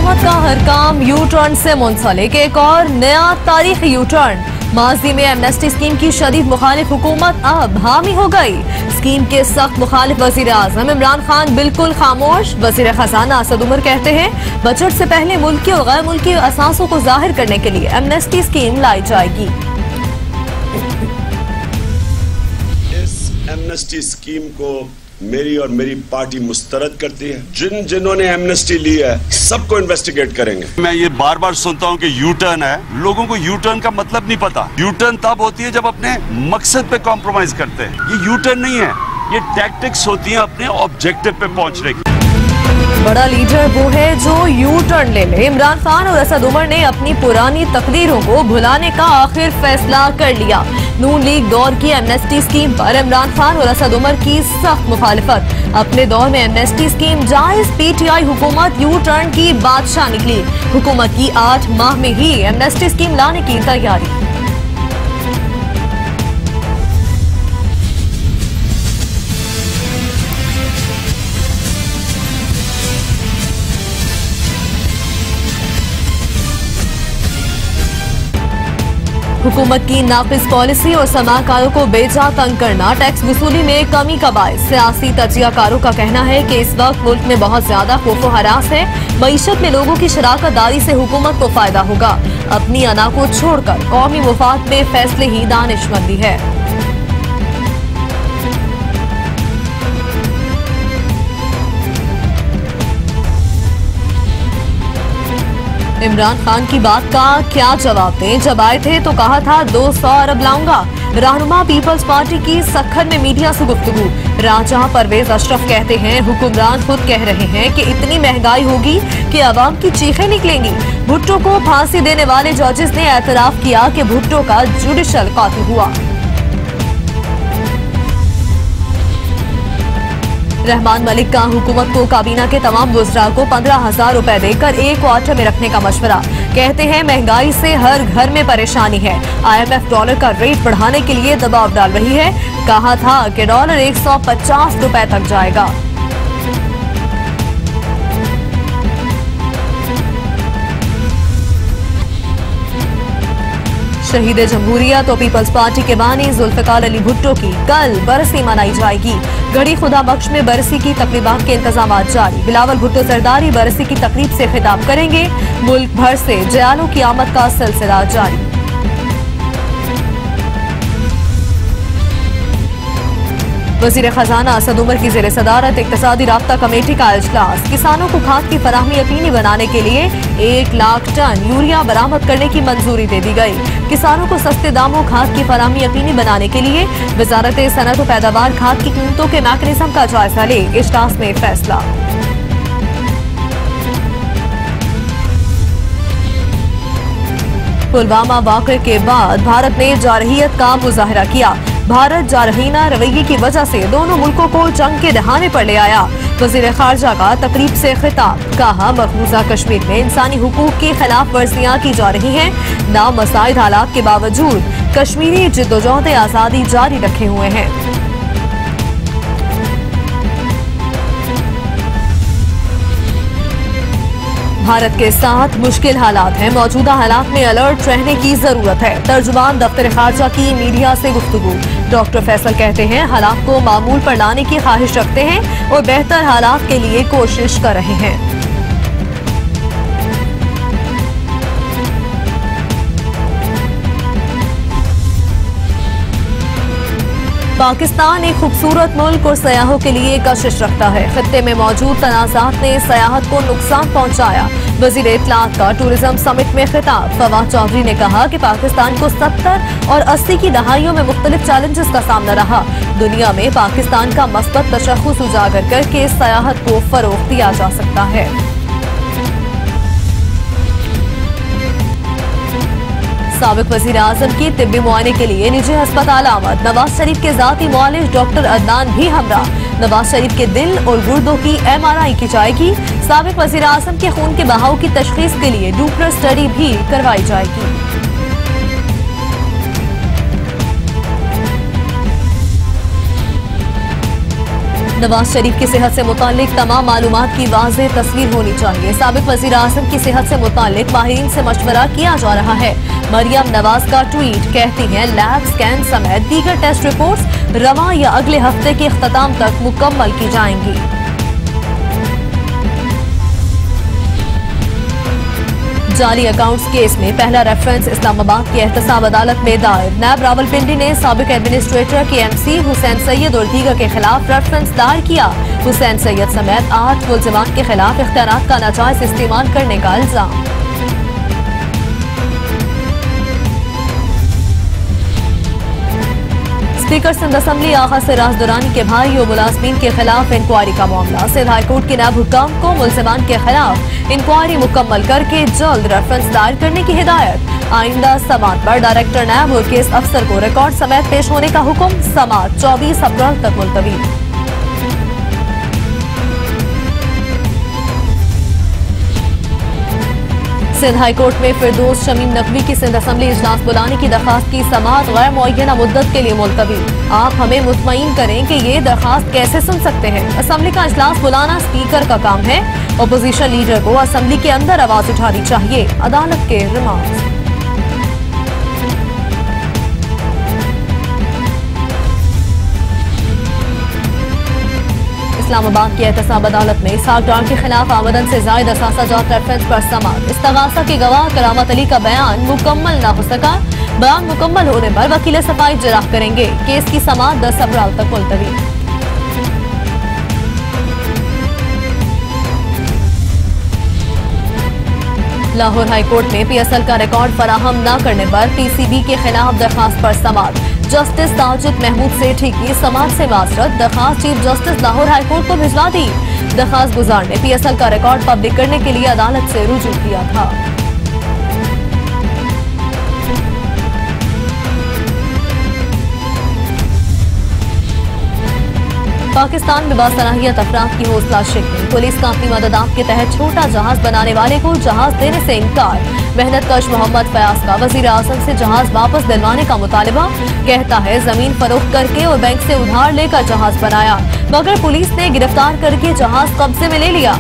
हुकूमत का हर काम यू टर्न से मुंसलिक एक और नया तारीखी यू टर्न। माजी में एमनेस्टी स्कीम की शदीद मुखालिफ हुकूमत अब हामी हो गई। स्कीम के सख्त मुखालिफ वजीर आजम इमरान खान बिल्कुल खामोश। वजीर खजाना असद उमर कहते हैं बजट से पहले मुल्की और गैर मुल्की असासों को जाहिर करने के लिए एमनेस्टी स्कीम लाई जाएगी। इस एमनेस्टी स्कीम को मेरी और मेरी पार्टी मुस्तरद करती है। जिन्होंने एमनेस्टी ली है सबको इन्वेस्टिगेट करेंगे। मैं ये बार बार सुनता हूँ कि यू टर्न है, लोगों को यू टर्न का मतलब नहीं पता। यू टर्न तब होती है जब अपने मकसद पे कॉम्प्रोमाइज करते हैं। ये यू टर्न नहीं है, ये टैक्टिक्स होती है अपने ऑब्जेक्टिव पे पहुंचने की। बड़ा लीडर वो है जो यू टर्न ले ले। इमरान खान और असद उमर ने अपनी पुरानी तकदीरों को भुलाने का आखिर फैसला कर लिया। नून लीग दौर की एमनेस्टी स्कीम पर इमरान खान और असद उमर की सख्त मुखालिफत। अपने दौर में एमनेस्टी स्कीम जायज, पीटीआई हुकूमत यू टर्न की बादशाह निकली। हुकूमत की 8 माह में ही एमनेस्टी स्कीम लाने की तैयारी। हुकूमत की नाफिज पॉलिसी और समाकारों को बेजा तंग करना टैक्स वसूली में कमी का बायस। सियासी तजियाकारों का कहना है कि इस वक्त मुल्क में बहुत ज्यादा खौफ हरास है। मईशत में लोगों की शराकत दारी से हुकूमत को फायदा होगा। अपनी अना को छोड़कर कौमी मुफाद में फैसले ही दानिशमंदी है। इमरान खान की बात का क्या जवाब दें? जब आए थे तो कहा था 200 अरब लाऊंगा। रहनुमा पीपल्स पार्टी की सखन में मीडिया से गुफ्तगू। राजा परवेज अशरफ कहते हैं हुक्मरान खुद कह रहे हैं कि इतनी महंगाई होगी कि अवाम की चीखें निकलेंगी। भुट्टो को फांसी देने वाले जजेस ने एतराफ किया कि भुट्टो का जुडिशल कातिल हुआ। रहमान मलिक का हुकूमत को काबीना के तमाम वज़रा को 15,000 रुपए देकर एक क्वार्टर में रखने का मशवरा। कहते हैं महंगाई से हर घर में परेशानी है। IMF डॉलर का रेट बढ़ाने के लिए दबाव डाल रही है। कहा था कि डॉलर 150 रुपए तक जाएगा। शहीद जमहूरियत और पीपल्स पार्टी के बानी जुल्फिकार अली भुट्टो की कल बरसी मनाई जाएगी। गढ़ी खुदा बख्श में बरसी की तकरीबात के इंतजाम जारी। बिलावल भुट्टो सरदारी बरसी की तकरीब से खिताब करेंगे। मुल्क भर से जयालों की आमद का सिलसिला जारी। वजीर खजाना असद उमर की जेर सदारत इक्तिसादी राब्ता कमेटी का इजलास। किसानों को खाद की फराहमी यकीनी बनाने के लिए 1 लाख टन यूरिया बरामद करने की मंजूरी दे दी गई। किसानों को सस्ते दामों खाद की फराहमी यकीनी बनाने के लिए वजारत सनत और पैदावार खाद की कीमतों के मैकेनिज्म का जायजा ले। इजलास में फैसला। पुलवामा वाक़े के बाद भारत ने जारहियत का मुजाहरा किया। भारत जारहीना रवैये की वजह से दोनों मुल्कों को जंग के दहाने पर ले आया। वज़ीर ख़ारजा का तकरीब से खिताब। कहा मक़बूज़ा कश्मीर में इंसानी हुकूक की खिलाफ वर्जियां की जा रही हैं। नामसाइद हालात के बावजूद कश्मीरी जिद्दोजहद आज़ादी जारी रखे हुए हैं। भारत के साथ मुश्किल हालात हैं। मौजूदा हालात में अलर्ट रहने की जरूरत है। तर्जुमान दफ्तर ख़ारजा की मीडिया से गुफ्तगू। डॉक्टर फैसल कहते हैं हालात को मामूल पर लाने की ख्वाहिश रखते हैं और बेहतर हालात के लिए कोशिश कर रहे हैं। पाकिस्तान एक खूबसूरत मुल्क और सयाहों के लिए कशिश रखता है। खत्ते में मौजूद तनाज़ात ने सयाहत को नुकसान पहुंचाया। वज़ीर इत्तलात का टूरिज्म समिट में खिताब। फवाद चौधरी ने कहा कि पाकिस्तान को 70 और 80 की दहाइयों में मुख्तलिफ चैलेंजेस का सामना रहा। दुनिया में पाकिस्तान का मस्बत तशख़्ख़ुस उजागर करके सयाहत को फरोग़ दिया जा सकता है। साबिक वज़ीर आज़म की तिब्बी मुआयने के लिए निजी अस्पताल आमद। नवाज शरीफ के ज़ाती मुआलिज डॉक्टर अदनान भी हमरा। नवाज शरीफ के दिल और गुर्दों की MRI की जाएगी। साबिक वज़ीर आज़म के खून के बहाव की तशख़ीस के लिए डूपलर स्टडी भी करवाई जाएगी। नवाज शरीफ की सेहत से मुतालिक तमाम मालूमात की वाज़ेह तस्वीर होनी चाहिए। साबिक वज़ीर आज़म की सेहत से मुतालिक माहिरीन से मशवरा किया जा रहा है। मरियम नवाज का ट्वीट, कहती हैं लैब स्कैन समेत दीगर टेस्ट रिपोर्ट्स रवां या अगले हफ्ते के इख्तिताम तक मुकम्मल की जाएंगी। जाली अकाउंट्स केस में पहला रेफरेंस इस्लामाबाद की एहतसाब अदालत में दायर। नैब रावलपिंडी ने साबिक एडमिनिस्ट्रेटर KMC हुसैन सैयद और दीगर के खिलाफ रेफरेंस दायर किया। हुसैन सैयद समेत 8 मुल्जिमान के खिलाफ इख्तियारात का नाजायज इस्तेमाल करने का इल्जाम। स्पीकर सिंध असेंबली आगा सिराज दुरानी के भाई और मुलाजमीन के खिलाफ इंक्वायरी का मामला। सिंध हाईकोर्ट के नायब हुक्काम को मुल्जिमान के खिलाफ इंक्वायरी मुकम्मल करके जल्द रेफरेंस दायर करने की हिदायत। आइंदा समाअत पर डायरेक्टर नायब और केस अफसर को रिकॉर्ड समेत पेश होने का हुक्म। समाअत 24 अप्रैल तक मुलतवी। सिंध हाईकोर्ट में फिरदौस शमीम नकवी की सिंध असेंबली इजलास बुलाने की दरखास्त की समाअत गैर मुअय्यना मुद्दत के लिए मुलतवी। आप हमें मुतमईन करें कि ये दरखास्त कैसे सुन सकते हैं। असेंबली का इजलास बुलाना स्पीकर का काम है। अपोजिशन लीडर को असेंबली के अंदर आवाज उठानी चाहिए। अदालत के रिमार्क्स। इस्लामाबाद की एहतसाब अदालत में इसहाक डार के खिलाफ आमदन से जायद असासा जात रेफरेंस पर समाअत। इस्तगासा के गवाह करामत अली का बयान मुकम्मल न हो सका। बयान मुकम्मल होने पर वकील सफाई जराह करेंगे। केस की समाअत 10 अप्रैल तक मुलतवी। लाहौर हाईकोर्ट में PSL का रिकॉर्ड फराहम न करने पर PCB के खिलाफ दरखास्त पर समाअत। जस्टिस ताजुद महमूद सेठी की समाअत से माजरत। दरखास्त चीफ जस्टिस लाहौर हाईकोर्ट को भिजवा दी। दरखास्त गुजार ने PSL का रिकॉर्ड पब्लिक करने के लिए अदालत से रुजू किया था। पाकिस्तान में बासलाहियत अफराद की हौसला शिकनी। पुलिस का अपनी मददात के तहत छोटा जहाज बनाने वाले को जहाज देने से इनकार। मेहनत कश मोहम्मद फयाज का वजीर आजम से जहाज वापस दिलवाने का मुतालबा। कहता है जमीन फरोख्त करके और बैंक से उधार लेकर जहाज बनाया, मगर पुलिस ने गिरफ्तार करके जहाज कब्जे में ले लिया।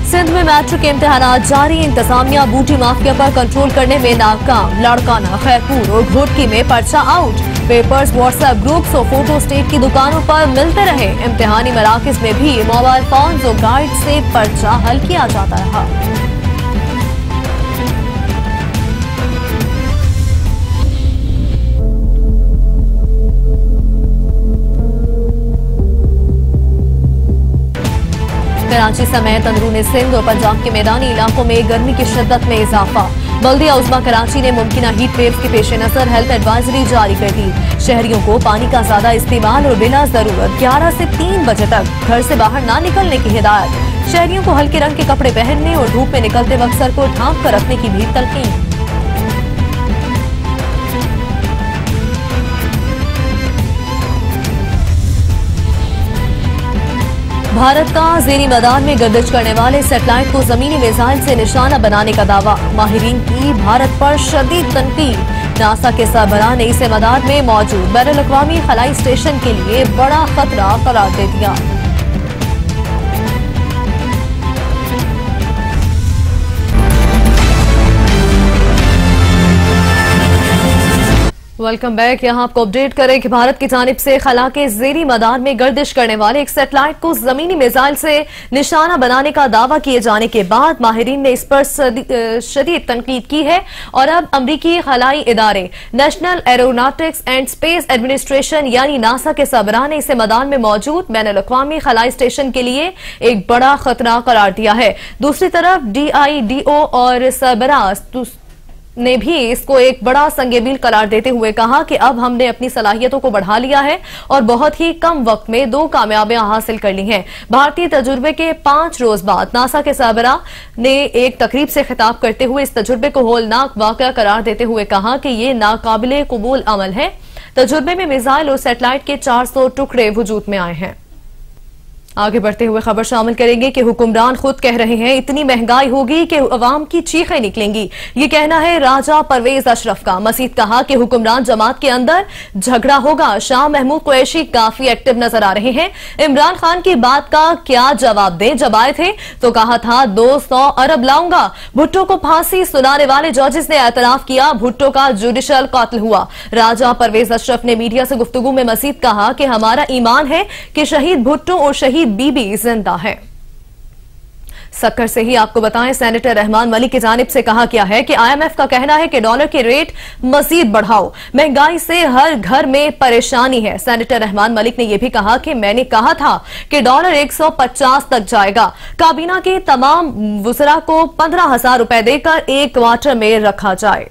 सिंध में मैट्रिक के इम्तिहानात जारी। इंतजामिया बूटी माफिया पर कंट्रोल करने में नाकाम। लाड़काना, खैरपुर और घोटकी में पर्चा आउट। पेपर्स, व्हाट्सएप ग्रुप्स और फोटो स्टेट की दुकानों पर मिलते रहे। इम्तिहानी मराकज में भी मोबाइल फोन और गाइड से पर्चा हल किया जाता रहा। कराची समेत अंदरूनी सिंध और पंजाब के मैदानी इलाकों में गर्मी की शिद्दत में इजाफा। बल्दिया उज़्मा कराची ने मुमकिन हीट वेव के पेश नजर हेल्थ एडवाइजरी जारी कर दी। शहरियों को पानी का ज्यादा इस्तेमाल और बिला जरूरत 11 से 3 बजे तक घर से बाहर ना निकलने की हिदायत। शहरियों को हल्के रंग के कपड़े पहनने और धूप में निकलते वक्त सर को ढांप कर रखने की भी तलकीन। भारत का ज़ेरी मैदान में गर्दिश करने वाले सैटेलाइट को जमीनी मिसाइल से निशाना बनाने का दावा। माहिरीन की भारत पर शदीद तनकीद। नासा के सरबराह ने इसे मैदान में मौजूद बैनुल-अक़वामी खलाई स्टेशन के लिए बड़ा खतरा करार दे दिया। Welcome back. यहाँ आपको अपडेट करें कि भारत की जानिब से खला के ज़ेरी मैदान में गर्दिश करने वाले एक सैटेलाइट को जमीनी मिसाइल से निशाना बनाने का दावा किए जाने के बाद माहिरीन ने इस पर शदीद तनकीद की है और अब अमरीकी खलाई इदारे national aeronautics and space administration यानी नासा के सरबराह ने इसे मैदान में मौजूद बैनुल-अक़वामी खलाई स्टेशन के लिए एक बड़ा खतरा करार दिया है। दूसरी तरफ DIDO और सरबराह ने भी इसको एक बड़ा संगेमील करार देते हुए कहा कि अब हमने अपनी सलाहियतों को बढ़ा लिया है और बहुत ही कम वक्त में 2 कामयाबियां हासिल कर ली हैं। भारतीय तजुर्बे के 5 रोज बाद नासा के सरबराह ने एक तकरीब से खिताब करते हुए इस तजुर्बे को होलनाक वाकया करार देते हुए कहा कि ये नाकाबिले कबूल अमल है। तजुर्बे में मिसाइल और सैटेलाइट के 400 टुकड़े वजूद में आए हैं। आगे बढ़ते हुए खबर शामिल करेंगे कि हुक्मरान खुद कह रहे हैं इतनी महंगाई होगी कि अवाम की चीखें निकलेंगी। ये कहना है राजा परवेज अशरफ का। मजीद कहा कि हुक्मरान जमात के अंदर झगड़ा होगा। शाह महमूद कुरैशी काफी एक्टिव नजर आ रहे हैं। इमरान खान की बात का क्या जवाब दें? जब आए थे तो कहा था 200 अरब लाऊंगा। भुट्टो को फांसी सुनाने वाले जजेस ने एतराफ किया भुट्टो का जुडिशल कातिल हुआ। राजा परवेज अशरफ ने मीडिया से गुफ्तगू में मजीद कहा कि हमारा ईमान है कि शहीद भुट्टो और शहीद बीबी जिंदा है। सक्कर से ही आपको बताएं, सेनेटर रहमान मलिक की जानिब से कहा गया है कि IMF का कहना है कि डॉलर के रेट मजीद बढ़ाओ, महंगाई से हर घर में परेशानी है। सेनेटर रहमान मलिक ने यह भी कहा कि मैंने कहा था कि डॉलर 150 तक जाएगा। काबीना के तमाम वुज़रा को 15,000 रुपए देकर एक क्वार्टर में रखा जाए।